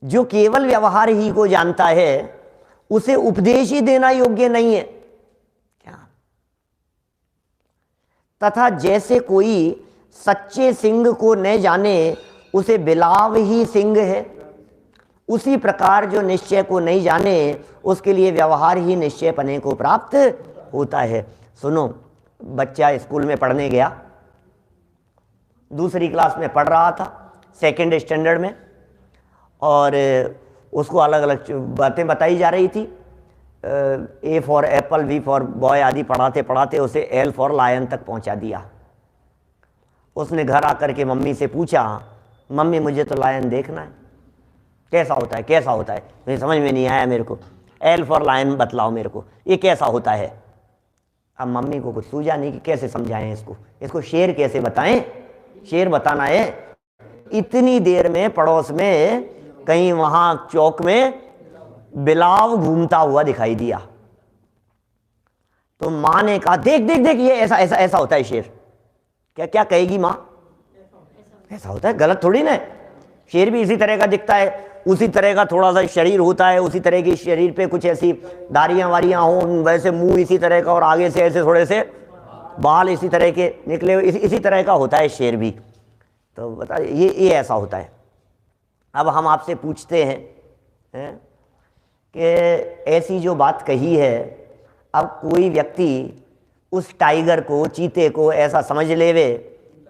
जो केवल व्यवहार ही को जानता है उसे उपदेश ही देना योग्य नहीं है क्या। तथा जैसे कोई सच्चे सिंह को न जाने उसे बिलाव ही सिंह है, उसी प्रकार जो निश्चय को नहीं जाने उसके लिए व्यवहार ही निश्चय पने को प्राप्त होता है। सुनो, बच्चा स्कूल में पढ़ने गया, दूसरी क्लास में पढ़ रहा था, सेकंड स्टैंडर्ड में, और उसको अलग अलग बातें बताई जा रही थी। A for apple, B for boy आदि पढ़ाते पढ़ाते उसे एल फॉर लायन तक पहुंचा दिया। उसने घर आकर के मम्मी से पूछा, मम्मी मुझे तो लायन देखना है, कैसा होता है, कैसा होता है, मुझे समझ में नहीं आया, मेरे को एल फॉर लायन बतलाओ मेरे को, ये कैसा होता है। अब मम्मी को कुछ सूझा नहीं कि कैसे समझाएं इसको शेर कैसे बताएं, शेर बताना है। इतनी देर में पड़ोस में कहीं वहां चौक में बिलाव घूमता हुआ दिखाई दिया। तो माँ ने कहा देख देख देख, ये ऐसा ऐसा ऐसा होता है शेर। क्या क्या कहेगी माँ, ऐसा होता है, गलत थोड़ी ना। शेर भी इसी तरह का दिखता है, उसी तरह का थोड़ा सा शरीर होता है, उसी तरह की शरीर पे कुछ ऐसी दाढ़ियां वारियां हो, वैसे मुंह इसी तरह का और आगे से ऐसे थोड़े से बाल इसी तरह के निकले हुए, इसी तरह का होता है शेर भी। तो बता ये ऐसा होता है। अब हम आपसे पूछते हैं कि ऐसी जो बात कही है, अब कोई व्यक्ति उस टाइगर को, चीते को ऐसा समझ लेवे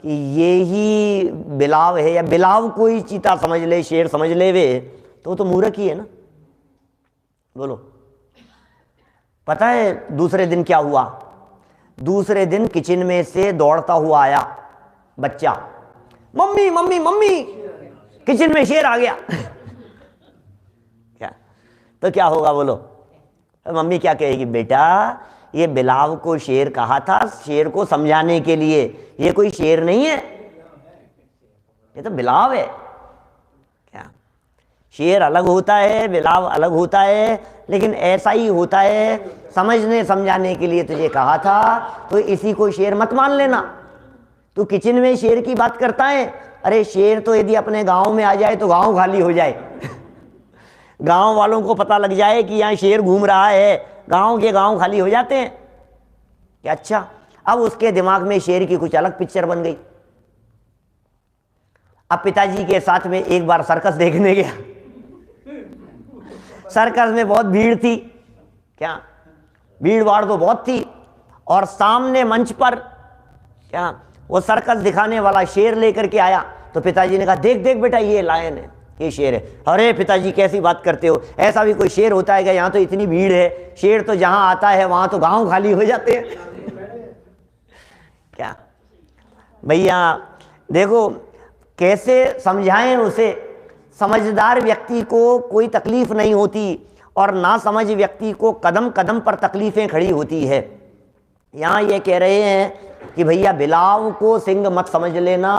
कि ये ही बिलाव है, या बिलाव को ही चीता समझ ले, शेर समझ लेवे, तो मूर्ख ही है ना। बोलो, पता है दूसरे दिन क्या हुआ? दूसरे दिन किचन में से दौड़ता हुआ आया बच्चा, मम्मी मम्मी मम्मी किचन में शेर आ गया। क्या तो क्या होगा बोलो? मम्मी क्या कहेगी, बेटा ये बिलाव को शेर कहा था शेर को समझाने के लिए, ये कोई शेर नहीं है, ये तो बिलाव है। क्या शेर अलग होता है, बिलाव अलग होता है, लेकिन ऐसा ही होता है। समझने समझाने के लिए तुझे कहा था, तो इसी को शेर मत मान लेना। तू किचन में शेर की बात करता है, अरे शेर तो यदि अपने गांव में आ जाए तो गांव खाली हो जाए। गांव वालों को पता लग जाए कि यहाँ शेर घूम रहा है, गांव के गांव खाली हो जाते हैं। क्या अच्छा, अब उसके दिमाग में शेर की कुछ अलग पिक्चर बन गई। अब पिताजी के साथ में एक बार सर्कस देखने गया। सर्कस में बहुत भीड़ थी, क्या भीड़ भाड़ तो बहुत थी, और सामने मंच पर क्या वो सर्कस दिखाने वाला शेर लेकर के आया। तो पिताजी ने कहा देख देख बेटा, ये लायन है, ये शेर है। अरे पिताजी कैसी बात करते हो, ऐसा भी कोई शेर होता है क्या? यहाँ तो इतनी भीड़ है, शेर तो जहां आता है वहां तो गांव खाली हो जाते हैं। क्या भैया देखो कैसे समझाएं उसे। समझदार व्यक्ति को कोई तकलीफ नहीं होती, और ना समझ व्यक्ति को कदम कदम पर तकलीफें खड़ी होती है। यहाँ ये कह रहे हैं कि भैया बिलाव को सिंह मत समझ लेना,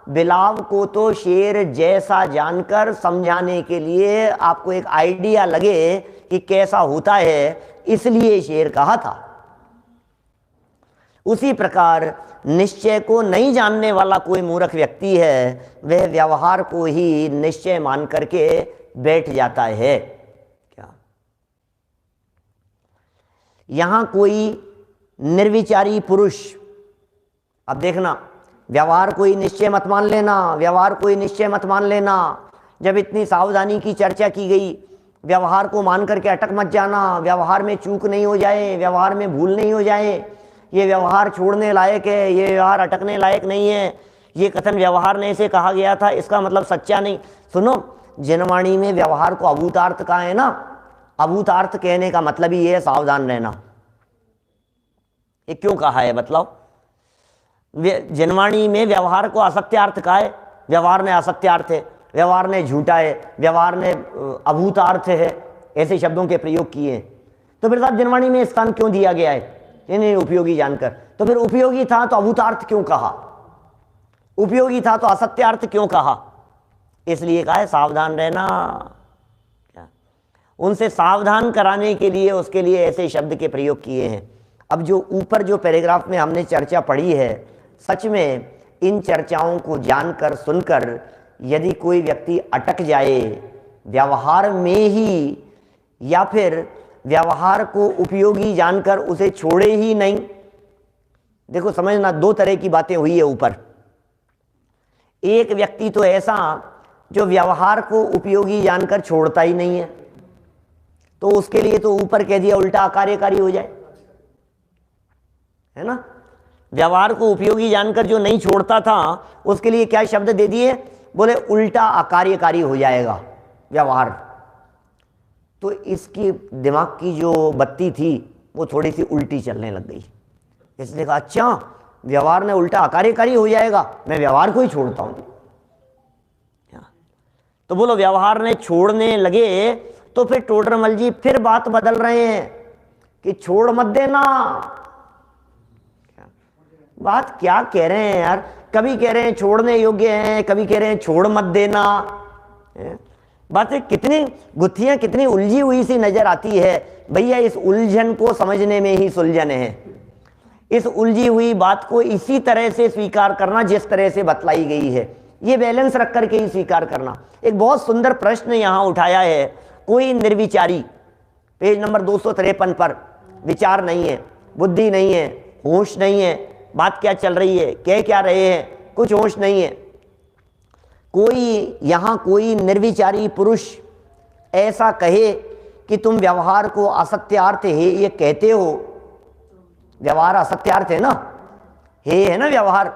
बिलाव को तो शेर जैसा जानकर समझाने के लिए आपको एक आइडिया लगे कि कैसा होता है, इसलिए शेर कहा था। उसी प्रकार निश्चय को नहीं जानने वाला कोई मूर्ख व्यक्ति है, वह व्यवहार को ही निश्चय मान करके बैठ जाता है। क्या यहां कोई निर्विचारी पुरुष, अब देखना, व्यवहार कोई निश्चय मत मान लेना, व्यवहार कोई निश्चय मत मान लेना। जब इतनी सावधानी की चर्चा की गई व्यवहार को मान करके अटक मत जाना, व्यवहार में चूक नहीं हो जाए, व्यवहार में भूल नहीं हो जाए। ये व्यवहार छोड़ने लायक है, ये व्यवहार अटकने लायक नहीं है। ये कथन व्यवहार ने से कहा गया था, इसका मतलब सच्चा नहीं। सुनो, जनवाणी में व्यवहार को अभूतार्थ कहा है ना, अभूतार्थ कहने का मतलब ही ये है सावधान रहना। ये क्यों कहा है मतलब? जनवाणी में व्यवहार को असत्यार्थ कहा है, व्यवहार ने असत्यार्थ है, व्यवहार ने झूठा है, व्यवहार ने अभूतार्थ है, ऐसे शब्दों के प्रयोग किए हैं। तो फिर साहब जनवाणी में स्थान क्यों दिया गया है? नहीं उपयोगी जानकर। तो फिर उपयोगी था तो अभूतार्थ क्यों कहा? उपयोगी था तो असत्यार्थ क्यों कहा? इसलिए कहा है सावधान रहना। क्या उनसे सावधान कराने के लिए उसके लिए ऐसे शब्द के प्रयोग किए हैं। अब जो ऊपर जो पैराग्राफ में हमने चर्चा पढ़ी है, सच में इन चर्चाओं को जानकर सुनकर यदि कोई व्यक्ति अटक जाए व्यवहार में ही, या फिर व्यवहार को उपयोगी जानकर उसे छोड़े ही नहीं। देखो समझना, दो तरह की बातें हुई है ऊपर। एक व्यक्ति तो ऐसा जो व्यवहार को उपयोगी जानकर छोड़ता ही नहीं है, तो उसके लिए तो ऊपर कह दिया उल्टा अकार्यकारी हो जाए, है ना। व्यवहार को उपयोगी जानकर जो नहीं छोड़ता था उसके लिए क्या शब्द दे दिए? बोले उल्टा अकार्यकारी हो जाएगा व्यवहार। तो इसकी दिमाग की जो बत्ती थी वो थोड़ी सी उल्टी चलने लग गई। इसने कहा अच्छा व्यवहार ने उल्टा अकार्यकारी हो जाएगा, मैं व्यवहार को ही छोड़ता हूं। तो बोलो व्यवहार ने छोड़ने लगे तो फिर टोडरमल जी फिर बात बदल रहे हैं कि छोड़ मत देना। बात क्या कह रहे हैं यार? कभी कह रहे हैं छोड़ने योग्य हैं, कभी कह रहे हैं छोड़ मत देना। बातें कितनी गुत्थियां कितनी उलझी हुई सी नजर आती है भैया। इस उलझन को समझने में ही सुलझन है। इस उलझी हुई बात को इसी तरह से स्वीकार करना जिस तरह से बतलाई गई है, ये बैलेंस रख करके ही स्वीकार करना। एक बहुत सुंदर प्रश्न यहां उठाया है कोई निर्विचारी, पेज नंबर 253 पर। विचार नहीं है, बुद्धि नहीं है, होश नहीं है, बात क्या चल रही है, कह क्या रहे हैं, कुछ होश नहीं है। कोई यहां कोई निर्विचारी पुरुष ऐसा कहे कि तुम व्यवहार को असत्यार्थ है ये कहते हो। व्यवहार असत्यार्थ है ना, है ना, व्यवहार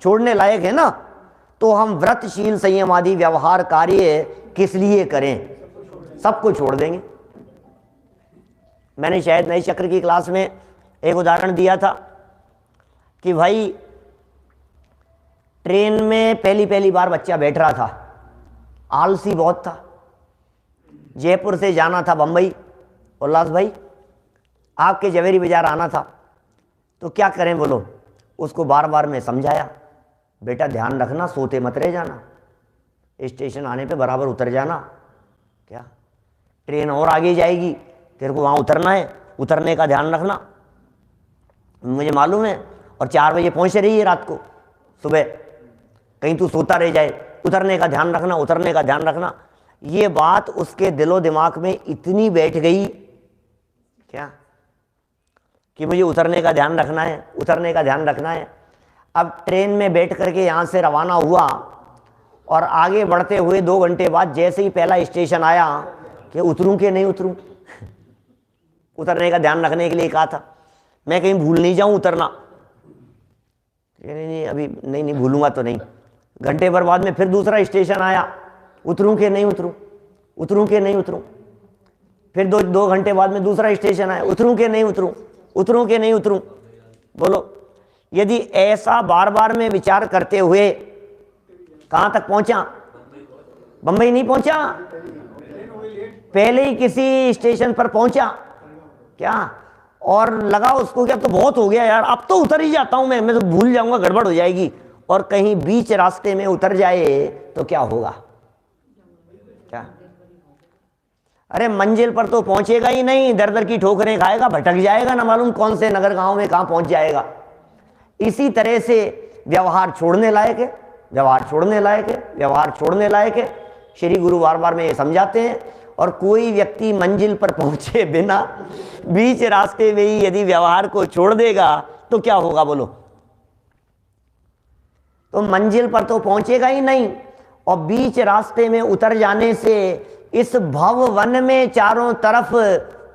छोड़ने लायक है ना, तो हम व्रतशील संयम आदि व्यवहार कार्य किस लिए करें? सबको छोड़ देंगे। मैंने शायद नई चक्र की क्लास में एक उदाहरण दिया था कि भाई ट्रेन में पहली बार बच्चा बैठ रहा था, आलसी बहुत था, जयपुर से जाना था बंबई। उल्लास भाई आपके जवेरी बाजार आना था, तो क्या करें बोलो? उसको बार बार मैं समझाया, बेटा ध्यान रखना, सोते मत रह जाना, स्टेशन आने पे बराबर उतर जाना। क्या ट्रेन और आगे जाएगी, तेरे को वहाँ उतरना है, उतरने का ध्यान रखना, मुझे मालूम है। और 4 बजे पहुँच रही है रात को सुबह, कहीं तू सोता रह जाए, उतरने का ध्यान रखना, उतरने का ध्यान रखना। ये बात उसके दिलो दिमाग में इतनी बैठ गई क्या कि मुझे उतरने का ध्यान रखना है, उतरने का ध्यान रखना है। अब ट्रेन में बैठ करके यहाँ से रवाना हुआ और आगे बढ़ते हुए 2 घंटे बाद जैसे ही पहला स्टेशन आया कि उतरूं कि नहीं उतरूं। उतरने का ध्यान रखने के लिए कहा था, मैं कहीं भूल नहीं जाऊं उतरना। नहीं अभी नहीं भूलूंगा तो नहीं। घंटे भर बाद में फिर दूसरा स्टेशन आया, उतरूं कि नहीं उतरूं, उतरूं कि नहीं उतरूं। फिर दो घंटे बाद में दूसरा स्टेशन आया, उतरूं कि नहीं उतरूं, उतरूं कि नहीं उतरूं। बोलो यदि ऐसा बार बार में विचार करते हुए कहां तक पहुंचा? बंबई नहीं पहुंचा, पहले ही किसी स्टेशन पर पहुंचा क्या, और लगा उसको कि अब तो बहुत हो गया यार, अब तो उतर ही जाता हूं मैं तो भूल जाऊंगा, गड़बड़ हो जाएगी। और कहीं बीच रास्ते में उतर जाए तो क्या होगा? क्या अरे मंजिल पर तो पहुंचेगा ही नहीं, दर दर की ठोकरें खाएगा, भटक जाएगा, ना मालूम कौन से नगर गांव में कहां पहुंच जाएगा। इसी तरह से व्यवहार छोड़ने लायक है, व्यवहार छोड़ने लायक है, व्यवहार छोड़ने लायक है। श्री गुरु बार बार में ये समझाते हैं। और कोई व्यक्ति मंजिल पर पहुंचे बिना बीच रास्ते में ही यदि व्यवहार को छोड़ देगा तो क्या होगा बोलो? तो मंजिल पर तो पहुंचेगा ही नहीं, और बीच रास्ते में उतर जाने से इस भव वन में चारों तरफ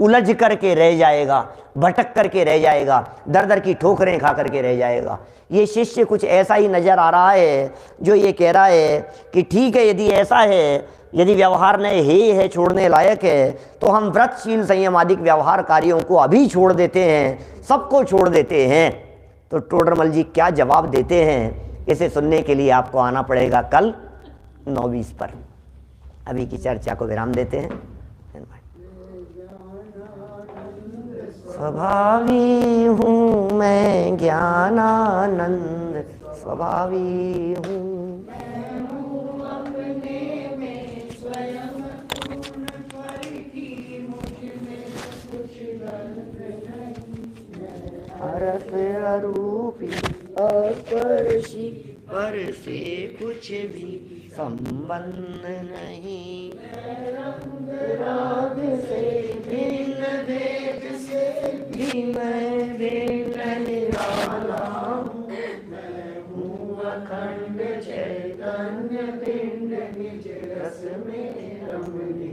उलझ करके रह जाएगा, भटक करके रह जाएगा, दर दर की ठोकरें खा करके रह जाएगा। ये शिष्य कुछ ऐसा ही नजर आ रहा है जो ये कह रहा है कि ठीक है, यदि ऐसा है, यदि व्यवहार ने हे है छोड़ने लायक है, तो हम व्रतशील संयम आदि व्यवहार कार्यों को अभी छोड़ देते हैं, सबको छोड़ देते हैं। तो टोडरमल जी क्या जवाब देते हैं, इसे सुनने के लिए आपको आना पड़ेगा कल 9:20 पर। अभी की चर्चा को विराम देते हैं। स्वभावी हूँ मैं ज्ञानानंद, स्वभावी हूँ रस अरूपी अस्पर्शी, पर से कुछ भी संबंध नहीं। राग से भिन्न भेद से भी मैं भिन्न निराला हूँ। मैं हूँ अखंड चैतन्य पिंड, निज रस में रमणीय।